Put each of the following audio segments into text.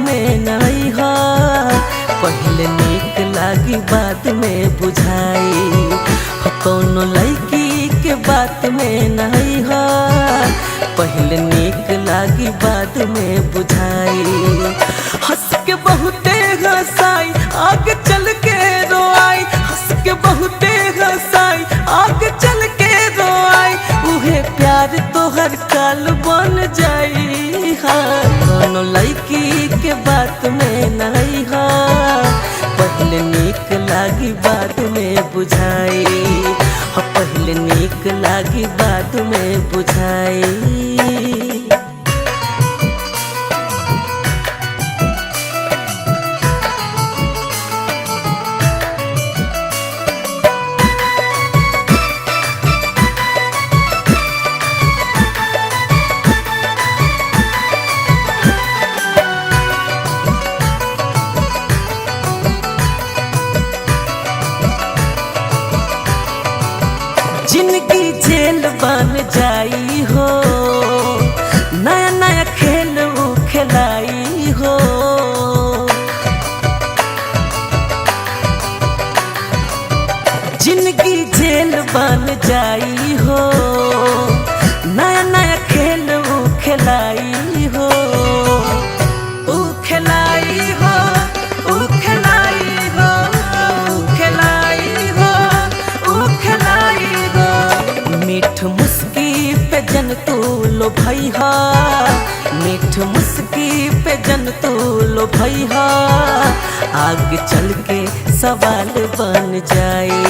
में नहीं हा, पहले नीक लागी बाद में बुझाई। कौनो लड़की के बात में नहीं हा, पहले नीक लागी बाद में बुझाई। हंस के बहुते हंसाई आगे चल के रोआई, हंस के बहुते हंसाई आगे चल के रोआई। उहे प्यार तोहर काल बन जाई। हाँ कौनो लड़की के बात में नहीं हा, पहले नीक लागी बाद में बुझाई। पहले नीक लागी बाद में बुझाई। जिंदगी जेल बन जाई हो, नया नया खेल खिलाई हो। जिंदगी जेल बन जाई हो, नया नया खेल खिलाई हो। खिलाई हो, खिलाई हो, खिलाई हो, खिलाई हो। मीठ मुस्की पे जन तू लो भैया, मीठ मुस्की पे जन तू लो भैया। आगे चल के सवाल बन जाए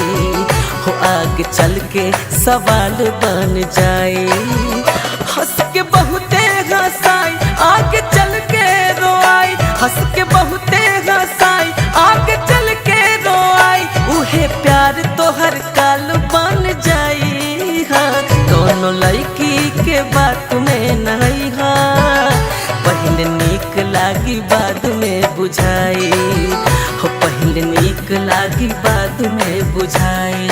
हो, आगे चल के सवाल बन जाए। हंस के बहुते हंसाई आगे चल के रोआई, हंस के बहुते हंसाई आगे चल के रोआई। उहे प्यार तोहर काल बन जाई। हाँ दोनों लड़की के बात में नहीं हा, पहले नीक लागी बाद में बुझाई। हो पहले नीक लागी बाद में बुझाई।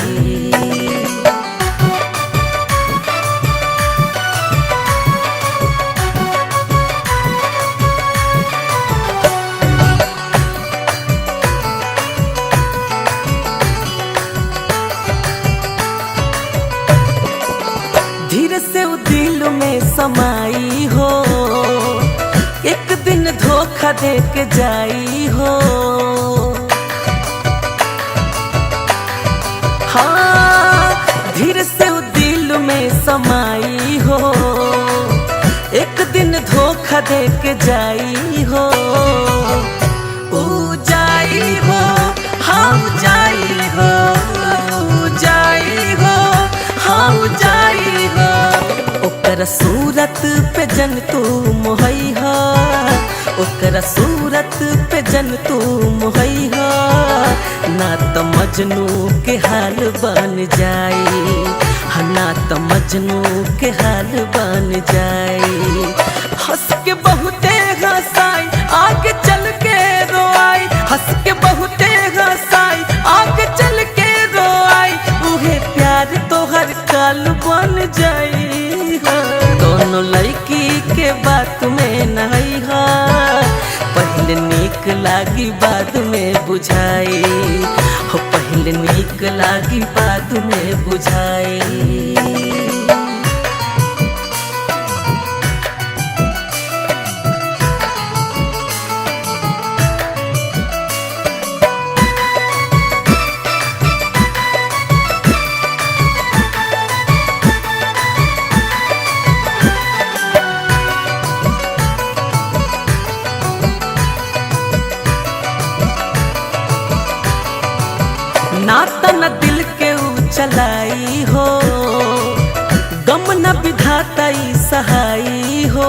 धीरे से वो दिल में समाई हो, एक दिन धोखा दे के जाई हो। हाँ धीरे से वो दिल में समाई हो, एक दिन धोखा दे के जाई हो। ऊ जाई हो, हाँ जाई हो, जाई हो, हाँ जाई हो। ओकर सूरत पे जन तू मोहैया, ओकर सूरत पे जन तू मोहैया। ना तो मजनू के हाल बन जाई, ना तो मजनू के हाल बन जाई। हंस के बहुते हंसाई आगे चल के रोआई, हंस के बहुते हंसाई आगे चल के रोआई। उहे प्यार तोहर काल बन जाई। दोनों लड़की के बात में नहीं हा, पहले नीक लागी बाद में बुझाई। हो पहले नीक लागी बाद में बुझाई। नाता न दिल के ऊ चलाई हो, गम न विधाता ई सहाई हो।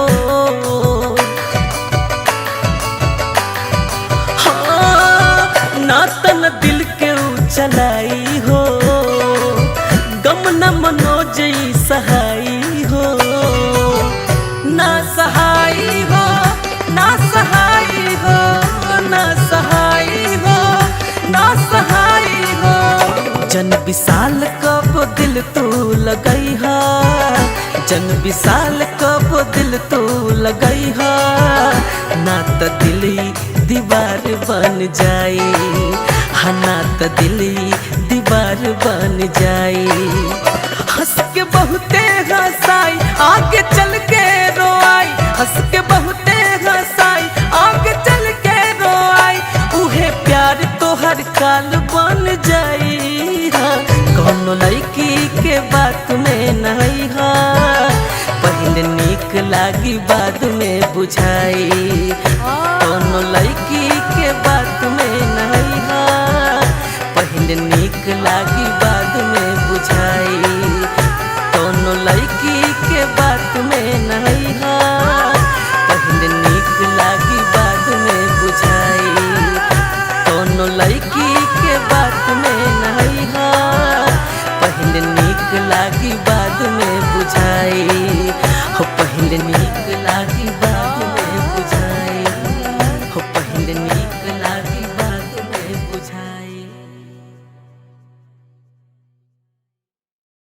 हाँ नाता न दिल के ऊ चलाई हो, गम न मनोज ई सहाई हो। ना सहाई हो, ना सहाई हो, ना सहाई हो, ना सहाई हो। जन विशाल कब दिल तू लगई हा, जन विशाल कब दिल तू लगई हा। ना त दिली दीवार बन जाई, हाँ ना त दिली दीवार बन जाई। हंस के बहुते हंसाई आगे चल के रोआई, हंस के बहुते हंसाई आगे चल के रोआई, उहे प्यार तोहर काल बन जाई। हाँ कौनो लड़की के बात में नहीं, हाँ पहले नीक लागी बाद में बुझाई, कौनो लड़की के बात में नहीं, हाँ पहले नीक लागी बाद में बुझाई, कौनो लड़की